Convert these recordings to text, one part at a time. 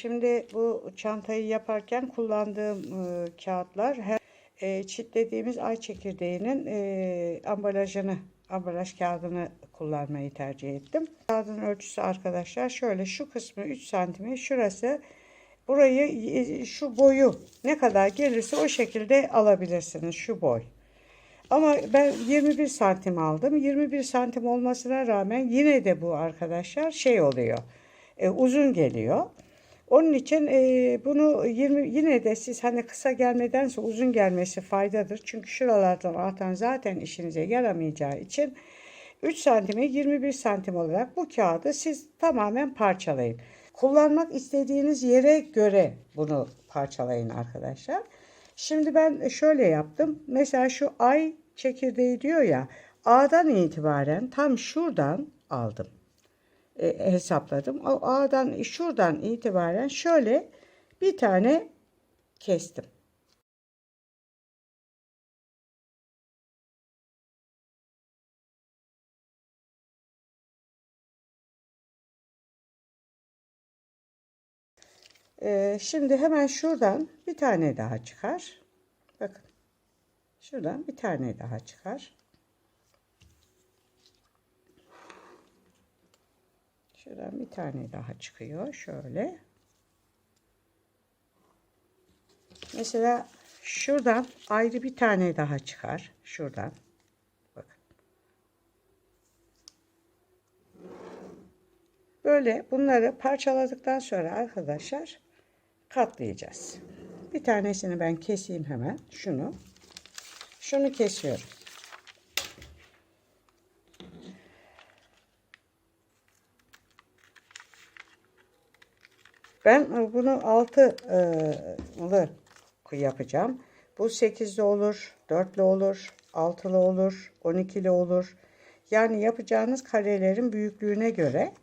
Şimdi bu çantayı yaparken kullandığım kağıtlar çitlediğimiz ay çekirdeğinin ambalaj kağıdını kullanmayı tercih ettim. Kağıdın ölçüsü arkadaşlar şöyle, şu kısmı 3 santimi, şurası, burayı, şu boyu ne kadar gelirse o şekilde alabilirsiniz, şu boy. Ama ben 21 santim aldım. 21 santim olmasına rağmen yine de bu arkadaşlar şey oluyor. Uzun geliyor. Onun için bunu yine de siz hani kısa gelmedense uzun gelmesi faydadır. Çünkü şuralardan artan zaten işinize yaramayacağı için 3 santime 21 santim olarak bu kağıdı siz tamamen parçalayın. Kullanmak istediğiniz yere göre bunu parçalayın arkadaşlar. Şimdi ben şöyle yaptım. Mesela şu ay çekirdeği diyor ya, A'dan itibaren tam şuradan aldım. Hesapladım. O A'dan, şuradan itibaren şöyle bir tane kestim. Şimdi hemen şuradan bir tane daha çıkar. Bakın. Şuradan bir tane daha çıkar. Şuradan bir tane daha çıkıyor. Şöyle. Mesela şuradan ayrı bir tane daha çıkar. Şuradan. Bakın. Böyle bunları parçaladıktan sonra arkadaşlar katlayacağız. Bir tanesini ben keseyim hemen. Şunu kesiyorum. Ben bunu altılı yapacağım. Bu 8'li olur, 4'lü olur, 6'lı olur, 12'li olur. Yani yapacağınız karelerin büyüklüğüne göre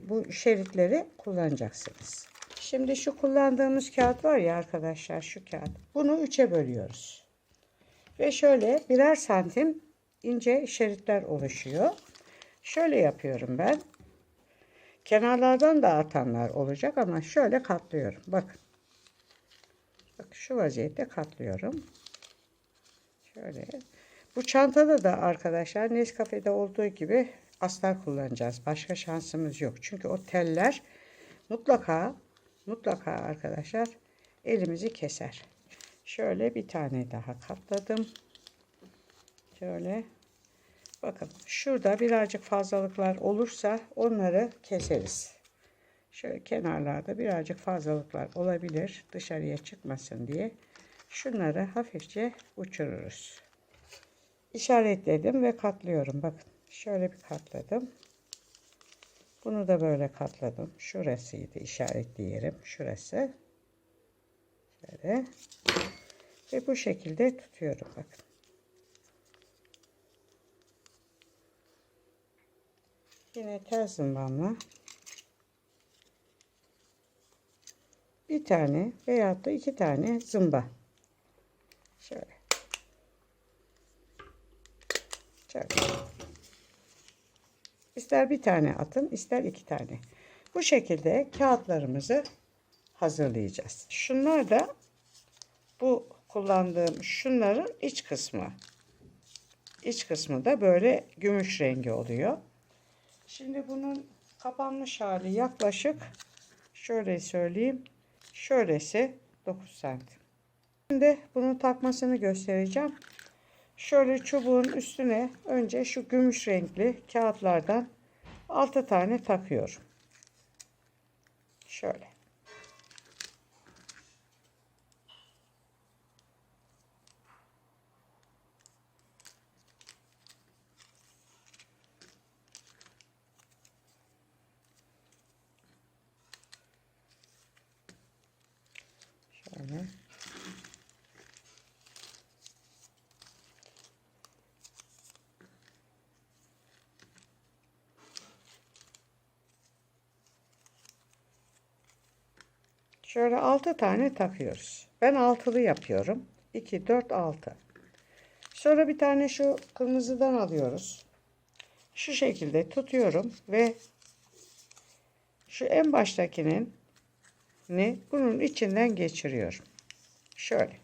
bu şeritleri kullanacaksınız. Şimdi şu kullandığımız kağıt var ya arkadaşlar, şu kağıt. Bunu 3'e bölüyoruz. Ve şöyle birer santim ince şeritler oluşuyor. Şöyle yapıyorum ben. Kenarlardan da artanlar olacak ama şöyle katlıyorum. Bakın. Bak, şu vaziyette katlıyorum. Şöyle. Bu çantada da arkadaşlar Nescafe'de olduğu gibi astar kullanacağız. Başka şansımız yok. Çünkü o teller mutlaka arkadaşlar elimizi keser. Şöyle bir tane daha katladım. Şöyle. Bakın şurada birazcık fazlalıklar olursa onları keseriz. Şöyle kenarlarda birazcık fazlalıklar olabilir. Dışarıya çıkmasın diye. Şunları hafifçe uçururuz. İşaretledim ve katlıyorum. Bakın şöyle bir katladım. Bunu da böyle katladım. Şurasıydı işaretli yerim. Şurası. Şöyle. Ve bu şekilde tutuyorum. Bakın. Yine ters zımbamla bir tane veyahut da 2 tane zımba. Şöyle. Şöyle. İster bir tane atın, ister 2 tane. Bu şekilde kağıtlarımızı hazırlayacağız. Şunlar da bu kullandığım şunların iç kısmı. İç kısmı da böyle gümüş rengi oluyor. Şimdi bunun kapanmış hali yaklaşık, şöyle söyleyeyim, şöylesi 9 santim. Şimdi bunun takmasını göstereceğim. Şöyle çubuğun üstüne önce şu gümüş renkli kağıtlardan 6 tane takıyorum. Şöyle. Şöyle. Şöyle 6 tane takıyoruz. Ben altılı yapıyorum. 2, 4, 6. Sonra bir tane şu kırmızıdan alıyoruz. Şu şekilde tutuyorum ve şu en baştakinin bunun içinden geçiriyorum. Şöyle.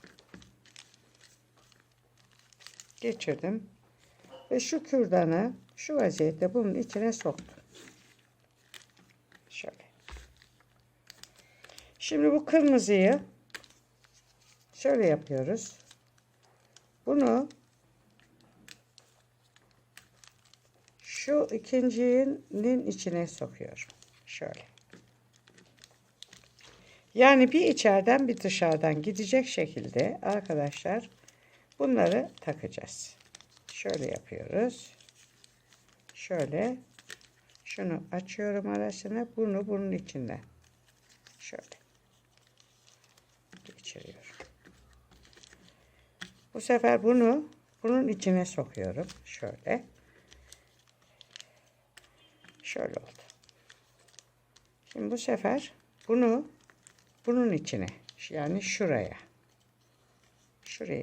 Geçirdim. Ve şu kürdanı şu vaziyette bunun içine soktum. Şöyle. Şimdi bu kırmızıyı şöyle yapıyoruz. Bunu şu ikincinin içine sokuyorum. Şöyle. Yani bir içeriden bir dışarıdan gidecek şekilde arkadaşlar bunları takacağız. Şöyle yapıyoruz. Şöyle. Şunu açıyorum arasına. Bunu bunun içinden. Şöyle. Geçiriyorum. Bu sefer bunu bunun içine sokuyorum. Şöyle. Şöyle oldu. Şimdi bu sefer bunu bunun içine, yani şuraya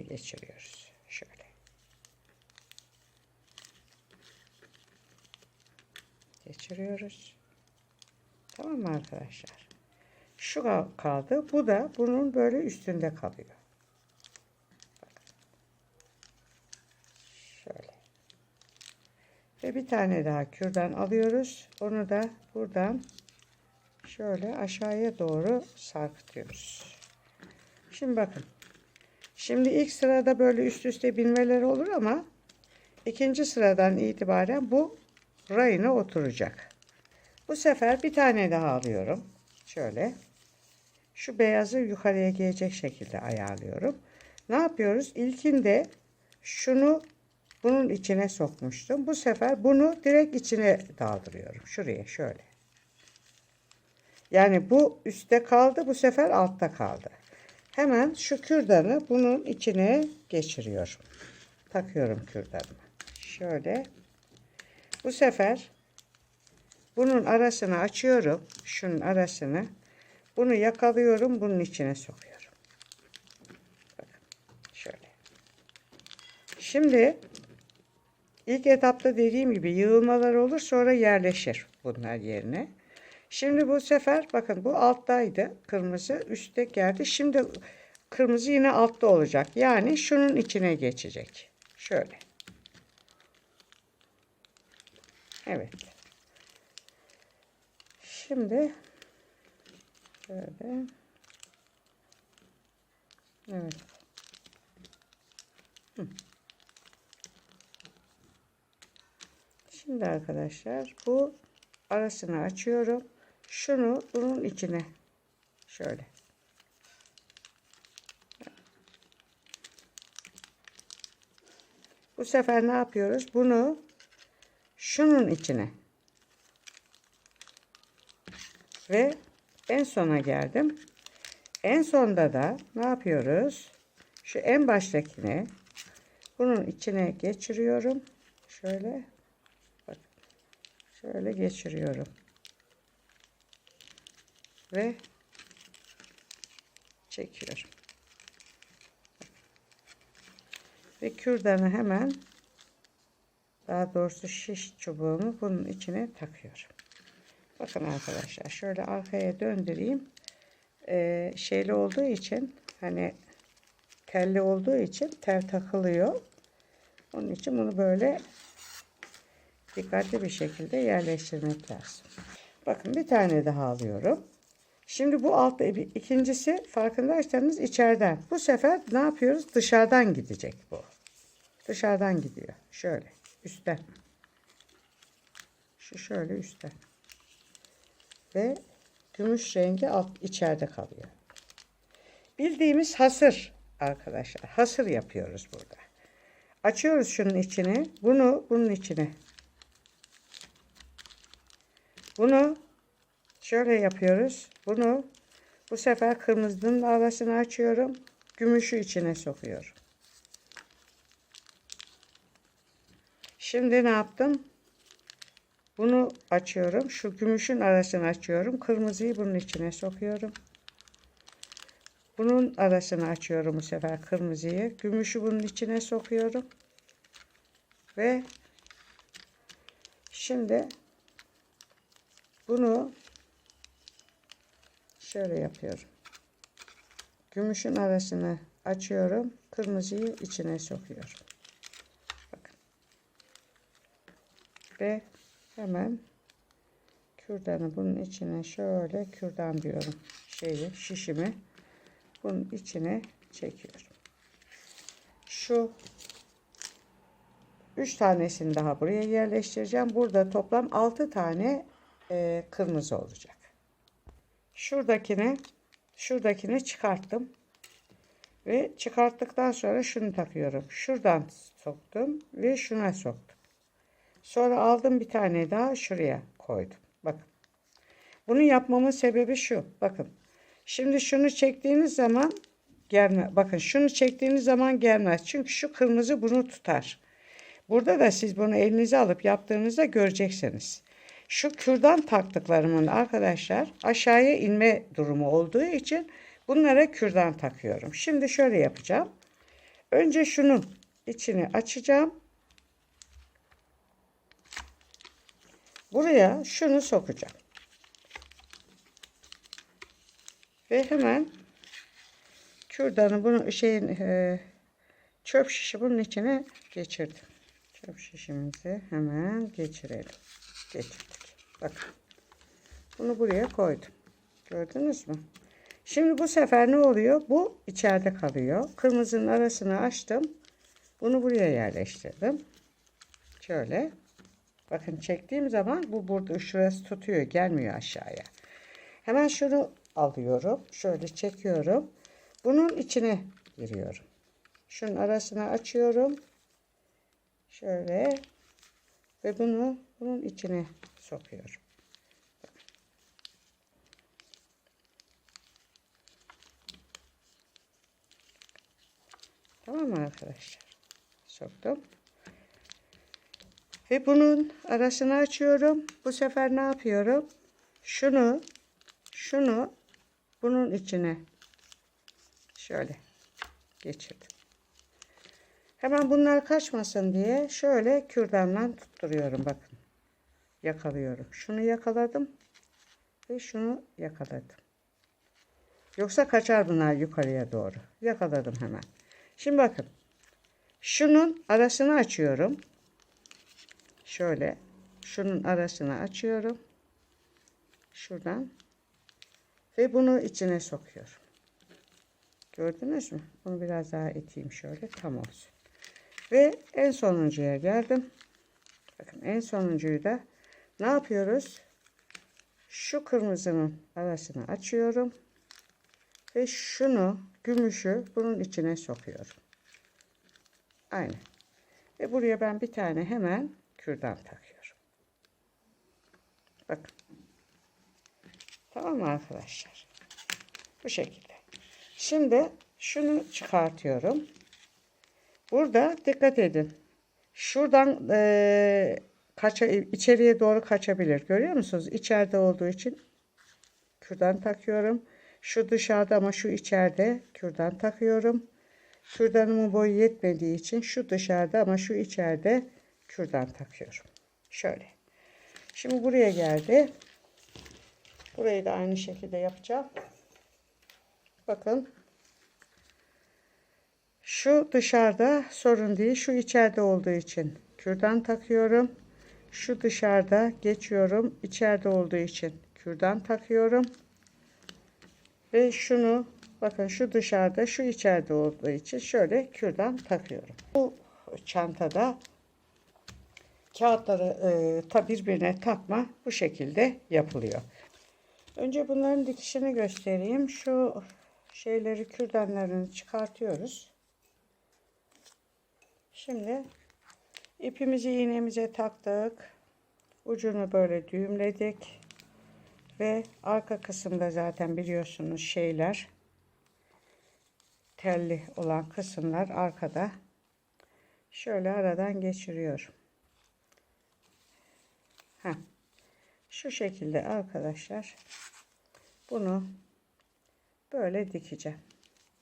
geçiriyoruz. Şöyle. Geçiriyoruz. Tamam mı arkadaşlar? Şu kaldı. Bu da bunun böyle üstünde kalıyor. Bakın. Şöyle. Ve bir tane daha kürdan alıyoruz. Onu da buradan şöyle aşağıya doğru sarkıtıyoruz. Şimdi bakın. Şimdi ilk sırada böyle üst üste binmeleri olur ama ikinci sıradan itibaren bu rayına oturacak. Bu sefer bir tane daha alıyorum. Şöyle. Şu beyazı yukarıya gelecek şekilde ayarlıyorum. Ne yapıyoruz? İlkinde şunu bunun içine sokmuştum. Bu sefer bunu direkt içine daldırıyorum. Şuraya şöyle. Yani bu üstte kaldı. Bu sefer altta kaldı. Hemen şu kürdanı bunun içine geçiriyorum. Takıyorum kürdanımı. Şöyle. Bu sefer bunun arasını açıyorum. Şunun arasını. Bunu yakalıyorum. Bunun içine sokuyorum. Bakın. Şöyle. Şimdi ilk etapta dediğim gibi yığılmalar olur. Sonra yerleşir bunlar yerine. Şimdi bu sefer bakın bu alttaydı. Kırmızı üstte geldi. Şimdi kırmızı yine altta olacak. Yani şunun içine geçecek. Şöyle. Evet. Şimdi şöyle. Evet. Şimdi arkadaşlar bu arasını açıyorum. Şunu bunun içine şöyle. Bu sefer ne yapıyoruz? Bunu şunun içine ve en sona geldim. En sonda da ne yapıyoruz? Şu en baştakini bunun içine geçiriyorum. Şöyle bak, şöyle geçiriyorum ve çekiyorum. Ve kürdanı hemen, daha doğrusu şiş çubuğumu bunun içine takıyorum. Bakın arkadaşlar şöyle arkaya döndüreyim. Şeyli olduğu için, hani telli olduğu için tel takılıyor. Onun için bunu böyle dikkatli bir şekilde yerleştirmek lazım. Bakın bir tane daha alıyorum. Şimdi bu altta ikincisi farkındaysanız içeriden. Bu sefer ne yapıyoruz? Dışarıdan gidecek bu. Dışarıdan gidiyor. Şöyle üstten. Şu şöyle üstten. Ve gümüş rengi içeride kalıyor. Bildiğimiz hasır arkadaşlar. Hasır yapıyoruz burada. Açıyoruz şunun içini. Bunu bunun içine. Bunu şöyle yapıyoruz. Bunu bu sefer kırmızının arasını açıyorum. Gümüşü içine sokuyorum. Şimdi ne yaptım? Bunu açıyorum. Şu gümüşün arasını açıyorum. Kırmızıyı bunun içine sokuyorum. Bunun arasını açıyorum bu sefer kırmızıyı. Gümüşü bunun içine sokuyorum. Ve şimdi bunu şöyle yapıyorum. Gümüşün arasını açıyorum. Kırmızıyı içine sokuyorum. Bakın. Ve hemen kürdanı bunun içine şöyle kürdan diyorum. Şişimi bunun içine çekiyorum. Şu 3 tanesini daha buraya yerleştireceğim. Burada toplam 6 tane kırmızı olacak. Şuradakini çıkarttım. Ve çıkarttıktan sonra şunu takıyorum. Şuradan soktum ve şuna soktum. Sonra aldım bir tane daha şuraya koydum. Bakın. Bunu yapmamın sebebi şu. Bakın. Şimdi şunu çektiğiniz zaman gelmez. Bakın şunu çektiğiniz zaman gelmez. Çünkü şu kırmızı bunu tutar. Burada da siz bunu elinize alıp yaptığınızda göreceksiniz. Şu kürdan taktıklarımın arkadaşlar aşağıya inme durumu olduğu için bunlara kürdan takıyorum. Şimdi şöyle yapacağım. Önce şunun içini açacağım. Buraya şunu sokacağım. Ve hemen kürdanı bunu çöp şişi bunun içine geçirdim. Çöp şişimizi hemen geçirelim. Geçirdik. Bakın. Bunu buraya koydum. Gördünüz mü? Şimdi bu sefer ne oluyor? Bu içeride kalıyor. Kırmızının arasını açtım. Bunu buraya yerleştirdim. Şöyle. Bakın çektiğim zaman bu burada şurası tutuyor. Gelmiyor aşağıya. Hemen şunu alıyorum. Şöyle çekiyorum. Bunun içine giriyorum. Şunun arasını açıyorum. Şöyle. Ve bunun içine sokuyorum. Tamam mı arkadaşlar? Soktum. Ve bunun arasını açıyorum. Bu sefer ne yapıyorum? Şunu bunun içine şöyle geçirdim. Hemen bunlar kaçmasın diye şöyle kürdanla tutturuyorum. Bakın. Yakalıyorum. Şunu yakaladım. Ve şunu yakaladım. Yoksa kaçar bunlar yukarıya doğru. Yakaladım hemen. Şimdi bakın. Şunun arasını açıyorum. Şöyle. Şunun arasını açıyorum. Şuradan. Ve bunu içine sokuyorum. Gördünüz mü? Bunu biraz daha iteyim şöyle. Tam olsun. Ve en sonuncuya geldim. Bakın en sonuncuyu da ne yapıyoruz? Şu kırmızının arasını açıyorum. Ve gümüşü bunun içine sokuyorum. Aynen. Ve buraya ben bir tane hemen kürdan takıyorum. Bakın. Tamam mı arkadaşlar? Bu şekilde. Şimdi şunu çıkartıyorum. Burada dikkat edin. Şuradan içeriye doğru kaçabilir. Görüyor musunuz? İçeride olduğu için kürdan takıyorum. Şu dışarıda ama şu içeride kürdan takıyorum. Kürdanımın boyu yetmediği için şu dışarıda ama şu içeride kürdan takıyorum. Şöyle. Şimdi buraya geldi. Burayı da aynı şekilde yapacağım. Bakın. Şu dışarıda sorun değil. Şu içeride olduğu için kürdan takıyorum. Şu dışarıda geçiyorum. İçeride olduğu için kürdan takıyorum. Ve şunu bakın şu dışarıda şu içeride olduğu için şöyle kürdan takıyorum. Bu çantada kağıtları birbirine takma bu şekilde yapılıyor. Önce bunların dikişini göstereyim. Şu kürdanlarını çıkartıyoruz. Şimdi ipimizi iğnemize taktık. Ucunu böyle düğümledik. Ve arka kısımda zaten biliyorsunuz telli olan kısımlar arkada. Şöyle aradan geçiriyorum. Şu şekilde arkadaşlar bunu böyle dikeceğim.